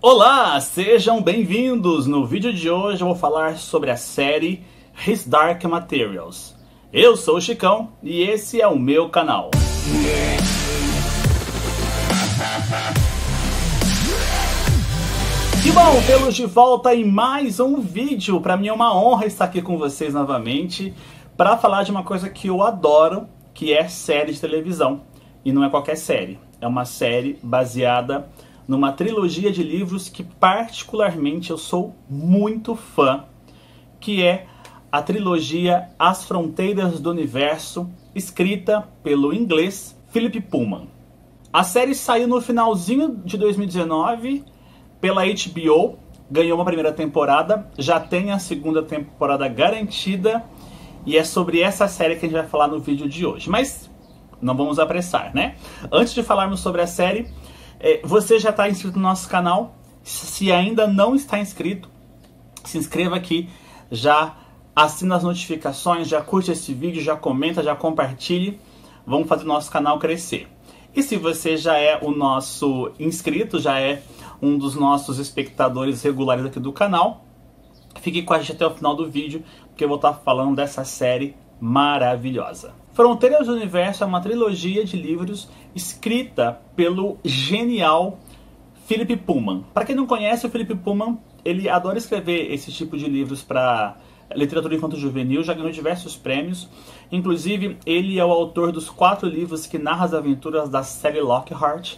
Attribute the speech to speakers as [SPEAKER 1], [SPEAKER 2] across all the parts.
[SPEAKER 1] Olá, sejam bem-vindos! No vídeo de hoje eu vou falar sobre a série His Dark Materials. Eu sou o Chicão e esse é o meu canal. Que bom tê-los de volta em mais um vídeo. Para mim é uma honra estar aqui com vocês novamente para falar de uma coisa que eu adoro, que é série de televisão. E não é qualquer série, é uma série baseada numa trilogia de livros que particularmente eu sou muito fã, que é a trilogia As Fronteiras do Universo, escrita pelo inglês Philip Pullman. A série saiu no finalzinho de 2019 pela HBO, ganhou uma primeira temporada, já tem a segunda temporada garantida, e é sobre essa série que a gente vai falar no vídeo de hoje. Mas não vamos apressar, né? Antes de falarmos sobre a série, você já está inscrito no nosso canal? Se ainda não está inscrito, se inscreva aqui, já assina as notificações, já curte esse vídeo, já comenta, já compartilhe. Vamos fazer o nosso canal crescer. E se você já é o nosso inscrito, já é um dos nossos espectadores regulares aqui do canal, fique com a gente até o final do vídeo, porque eu vou estar falando dessa série maravilhosa. Fronteiras do Universo é uma trilogia de livros escrita pelo genial Philip Pullman. Para quem não conhece, o Philip Pullman, ele adora escrever esse tipo de livros para literatura infanto-juvenil, já ganhou diversos prêmios. Inclusive, ele é o autor dos 4 livros que narram as aventuras da Sally Lockhart.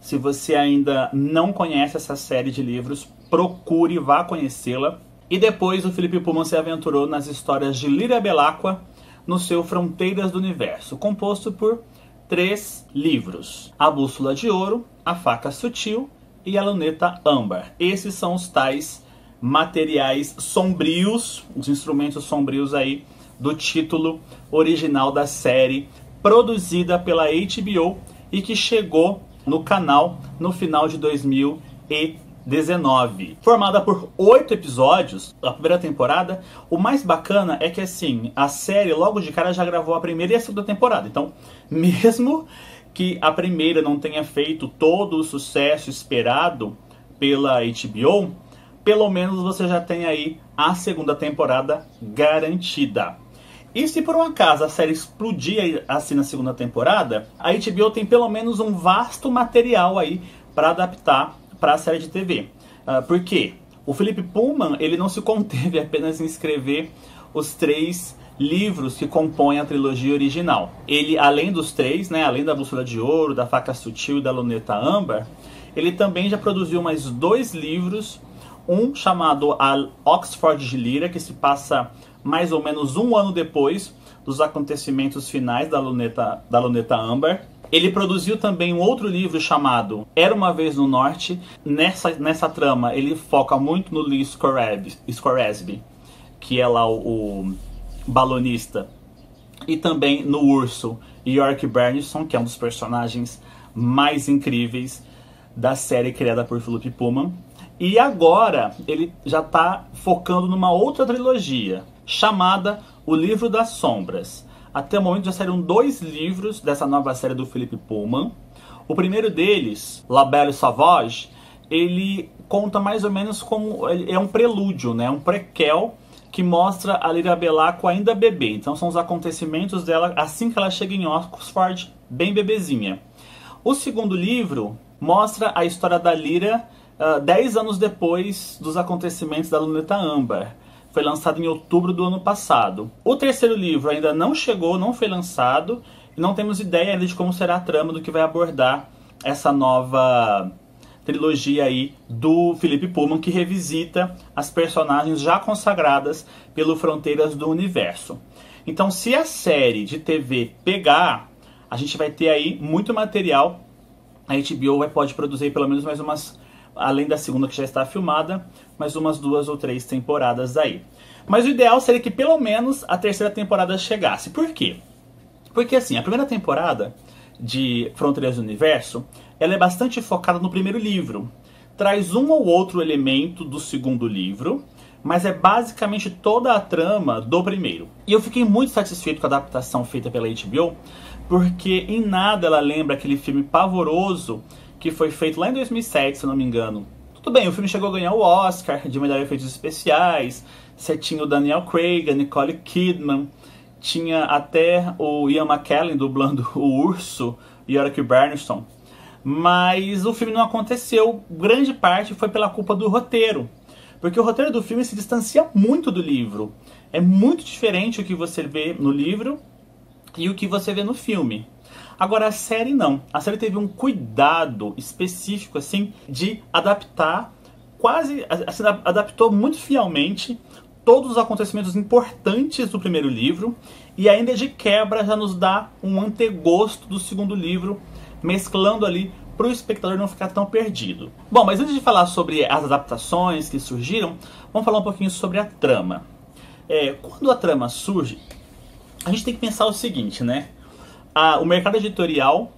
[SPEAKER 1] Se você ainda não conhece essa série de livros, procure, vá conhecê-la. E depois o Philip Pullman se aventurou nas histórias de Líria Belacqua no seu Fronteiras do Universo, composto por 3 livros: A Bússola de Ouro, A Faca Sutil e A Luneta Âmbar. Esses são os tais materiais sombrios, os instrumentos sombrios aí do título original da série, produzida pela HBO e que chegou no canal no final de 2019. Formada por 8 episódios, a primeira temporada. O mais bacana é que assim, a série logo de cara já gravou a primeira e a segunda temporada. Então, mesmo que a primeira não tenha feito todo o sucesso esperado pela HBO, pelo menos você já tem aí a segunda temporada garantida. E se por um acaso a série explodir assim na segunda temporada, a HBO tem pelo menos um vasto material aí para adaptar para a série de TV. Por quê? O Philip Pullman, ele não se conteve apenas em escrever os 3 livros que compõem a trilogia original. Ele, além dos 3, né, além da Bússola de Ouro, da Faca Sutil e da Luneta Âmbar, ele também já produziu mais 2 livros, um chamado A Oxford de Lyra, que se passa mais ou menos um ano depois dos acontecimentos finais da Luneta Âmbar. Ele produziu também um outro livro chamado Era Uma Vez no Norte. Nessa trama ele foca muito no Lee Scoresby, que é lá o balonista, e também no urso York Bernison, que é um dos personagens mais incríveis da série criada por Philip Pullman. E agora ele já está focando numa outra trilogia, chamada O Livro das Sombras. Até o momento já saíram 2 livros dessa nova série do Philip Pullman. O primeiro deles, La Belle Sauvage, ele conta mais ou menos como... é um prelúdio, né? Um prequel que mostra a Líria Belacqua ainda bebê. Então são os acontecimentos dela assim que ela chega em Oxford, bem bebezinha. O segundo livro mostra a história da Lyra 10 anos depois dos acontecimentos da Luneta Âmbar. Foi lançado em outubro do ano passado. O terceiro livro ainda não chegou, não foi lançado, e não temos ideia ainda de como será a trama, do que vai abordar essa nova trilogia aí do Philip Pullman, que revisita as personagens já consagradas pelo Fronteiras do Universo. Então, se a série de TV pegar, a gente vai ter aí muito material. A HBO pode produzir pelo menos mais umas, além da segunda que já está filmada, mais umas 2 ou 3 temporadas aí. Mas o ideal seria que pelo menos a terceira temporada chegasse. Por quê? Porque assim, a primeira temporada de Fronteiras do Universo, ela é bastante focada no primeiro livro. Traz um ou outro elemento do segundo livro, mas é basicamente toda a trama do primeiro. E eu fiquei muito satisfeito com a adaptação feita pela HBO, porque em nada ela lembra aquele filme pavoroso que foi feito lá em 2007, se não me engano, Tudo bem, o filme chegou a ganhar o Oscar de melhor efeitos especiais. Você tinha o Daniel Craig, a Nicole Kidman. Tinha até o Ian McKellen dublando o urso, Yorick Bernstein. Mas o filme não aconteceu. Grande parte foi pela culpa do roteiro. Porque o roteiro do filme se distancia muito do livro. É muito diferente o que você vê no livro e o que você vê no filme. Agora a série não. A série teve um cuidado específico assim de adaptar, assim, adaptou muito fielmente todos os acontecimentos importantes do primeiro livro e ainda de quebra já nos dá um antegosto do segundo livro, mesclando ali para o espectador não ficar tão perdido. Bom, mas antes de falar sobre as adaptações que surgiram, vamos falar um pouquinho sobre a trama. Quando a trama surge, a gente tem que pensar o seguinte, né? O mercado editorial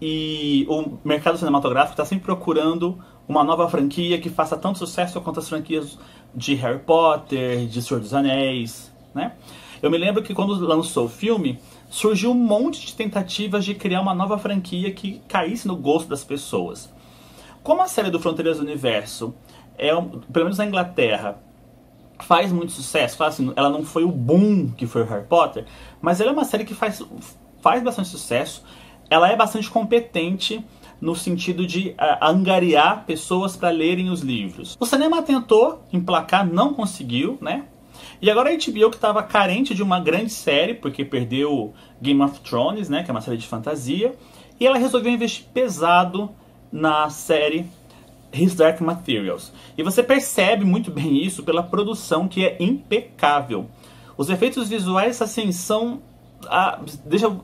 [SPEAKER 1] e o mercado cinematográfico está sempre procurando uma nova franquia que faça tanto sucesso quanto as franquias de Harry Potter, de Senhor dos Anéis, né? Eu me lembro que quando lançou o filme, surgiu um monte de tentativas de criar uma nova franquia que caísse no gosto das pessoas. Como a série do Fronteiras do Universo, pelo menos na Inglaterra, faz muito sucesso, assim, ela não foi o boom que foi o Harry Potter, mas ela é uma série que faz bastante sucesso. Ela é bastante competente no sentido de angariar pessoas para lerem os livros. O cinema tentou emplacar, não conseguiu, né? E agora a HBO, que estava carente de uma grande série, porque perdeu Game of Thrones, né, que é uma série de fantasia, e ela resolveu investir pesado na série His Dark Materials. E você percebe muito bem isso pela produção, que é impecável. Os efeitos visuais, assim,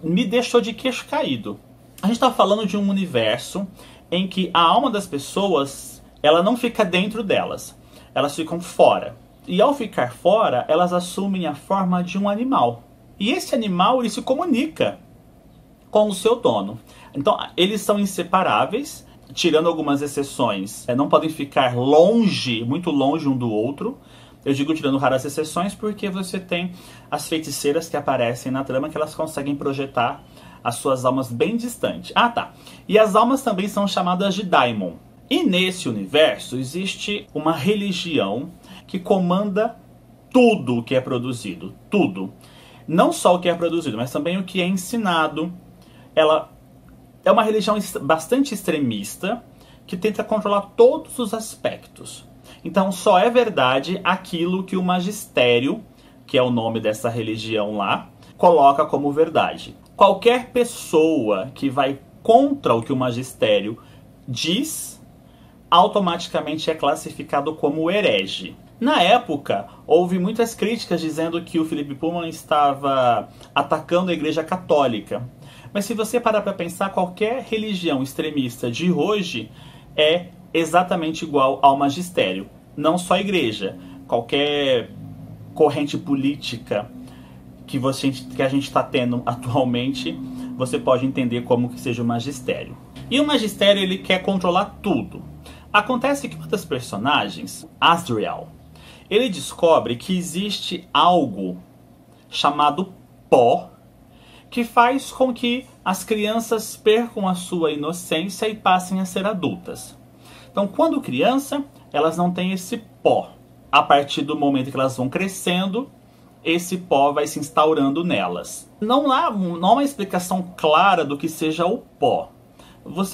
[SPEAKER 1] me deixou de queixo caído. A gente está falando de um universo em que a alma das pessoas, ela não fica dentro delas. Elas ficam fora. E ao ficar fora, elas assumem a forma de um animal. E esse animal, ele se comunica com o seu dono. Então, eles são inseparáveis, tirando algumas exceções. Não podem ficar longe, muito longe um do outro. Eu digo tirando raras exceções porque você tem as feiticeiras que aparecem na trama que elas conseguem projetar as suas almas bem distante. Ah, tá. E as almas também são chamadas de Daimon. E nesse universo existe uma religião que comanda tudo o que é produzido. Tudo. Não só o que é produzido, mas também o que é ensinado. Ela é uma religião bastante extremista que tenta controlar todos os aspectos. Então só é verdade aquilo que o magistério, que é o nome dessa religião lá, coloca como verdade. Qualquer pessoa que vai contra o que o magistério diz, automaticamente é classificado como herege. Na época, houve muitas críticas dizendo que o Philip Pullman estava atacando a Igreja Católica. Mas se você parar para pensar, qualquer religião extremista de hoje é exatamente igual ao magistério. Não só a igreja, qualquer corrente política que a gente está tendo atualmente, você pode entender como que seja o magistério. E o magistério, ele quer controlar tudo. Acontece que uma das personagens, Asriel, ele descobre que existe algo chamado pó que faz com que as crianças percam a sua inocência e passem a ser adultas. Então, quando criança, elas não têm esse pó. A partir do momento que elas vão crescendo, esse pó vai se instaurando nelas. Não há uma explicação clara do que seja o pó.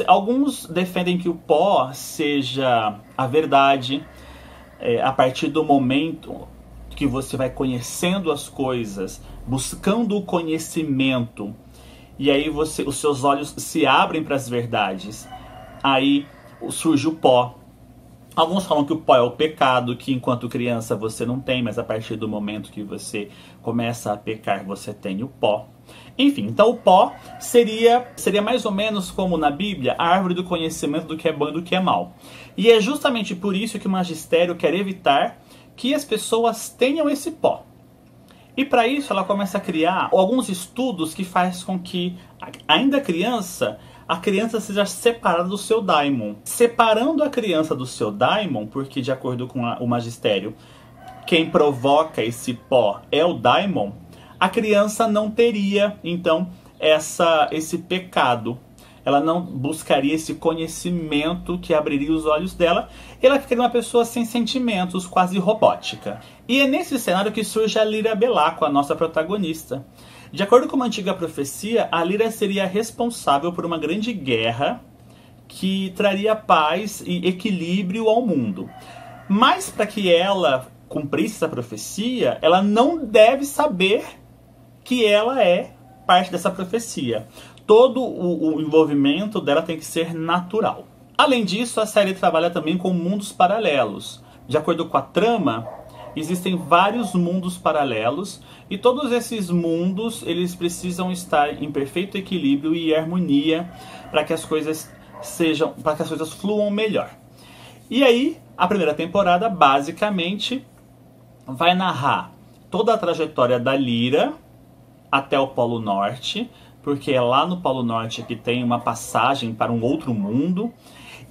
[SPEAKER 1] Alguns defendem que o pó seja a verdade. A partir do momento que você vai conhecendo as coisas, buscando o conhecimento, e aí os seus olhos se abrem para as verdades, aí surge o pó. Alguns falam que o pó é o pecado, que enquanto criança você não tem, mas a partir do momento que você começa a pecar, você tem o pó. Enfim, então o pó seria mais ou menos como na Bíblia, a árvore do conhecimento do que é bom e do que é mal. E é justamente por isso que o magistério quer evitar que as pessoas tenham esse pó. E para isso ela começa a criar alguns estudos que faz com que, ainda criança, a criança seja separada do seu daimon. Separando a criança do seu daimon, porque de acordo com o magistério, quem provoca esse pó é o daimon, a criança não teria, então, esse pecado. ela não buscaria esse conhecimento que abriria os olhos dela, ela ficaria uma pessoa sem sentimentos, quase robótica. E é nesse cenário que surge a Lyra Bellaco, a nossa protagonista. De acordo com uma antiga profecia, a Lyra seria responsável por uma grande guerra que traria paz e equilíbrio ao mundo. Mas para que ela cumprisse essa profecia, ela não deve saber que ela é parte dessa profecia. Todo o envolvimento dela tem que ser natural. Além disso, a série trabalha também com mundos paralelos. De acordo com a trama, existem vários mundos paralelos e todos esses mundos eles precisam estar em perfeito equilíbrio e harmonia para que as coisas fluam melhor. E aí, a primeira temporada basicamente vai narrar toda a trajetória da Lyra até o Polo Norte, porque é lá no Polo Norte que tem uma passagem para um outro mundo,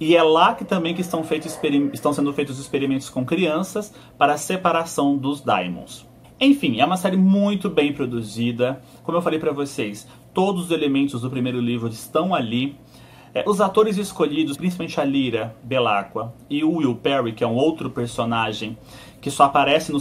[SPEAKER 1] e é lá que também que estão sendo feitos experimentos com crianças para a separação dos Daimons. Enfim, é uma série muito bem produzida. Como eu falei para vocês, todos os elementos do primeiro livro estão ali. Os atores escolhidos, principalmente a Lyra Bellaco e o Will Perry, que é um outro personagem que só aparece no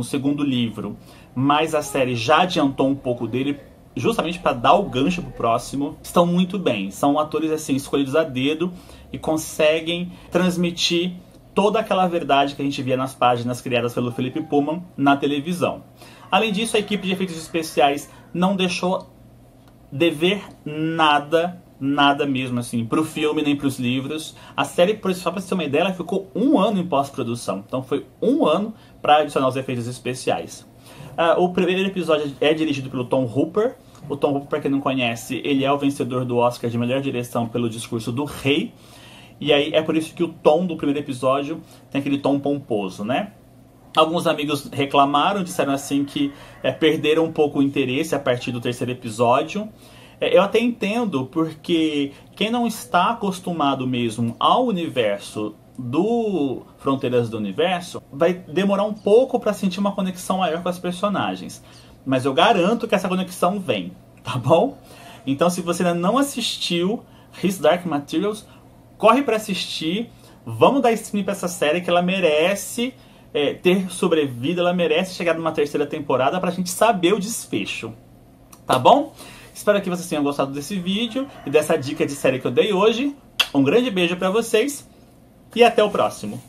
[SPEAKER 1] segundo livro, mas a série já adiantou um pouco dele, justamente para dar o gancho pro próximo, estão muito bem. São atores assim escolhidos a dedo e conseguem transmitir toda aquela verdade que a gente via nas páginas criadas pelo Philip Pullman na televisão. Além disso, a equipe de efeitos especiais não deixou dever nada mesmo assim pro filme nem pros livros. A série, só pra você ter uma ideia, ela ficou 1 ano em pós-produção. Então foi 1 ano para adicionar os efeitos especiais. O primeiro episódio é dirigido pelo Tom Hooper. O Tom Hooper, para quem não conhece, ele é o vencedor do Oscar de melhor direção pelo Discurso do Rei. E aí é por isso que o tom do primeiro episódio tem aquele tom pomposo, né? Alguns amigos reclamaram, disseram assim que perderam um pouco o interesse a partir do terceiro episódio. Eu até entendo, porque quem não está acostumado mesmo ao universo do Fronteiras do Universo vai demorar um pouco para sentir uma conexão maior com as personagens. Mas eu garanto que essa conexão vem, tá bom? Então, se você ainda não assistiu His Dark Materials, corre para assistir. Vamos dar stream para essa série, que ela merece ter sobrevivido, ela merece chegar numa terceira temporada pra gente saber o desfecho, tá bom? Espero que vocês tenham gostado desse vídeo e dessa dica de série que eu dei hoje. Um grande beijo pra vocês e até o próximo.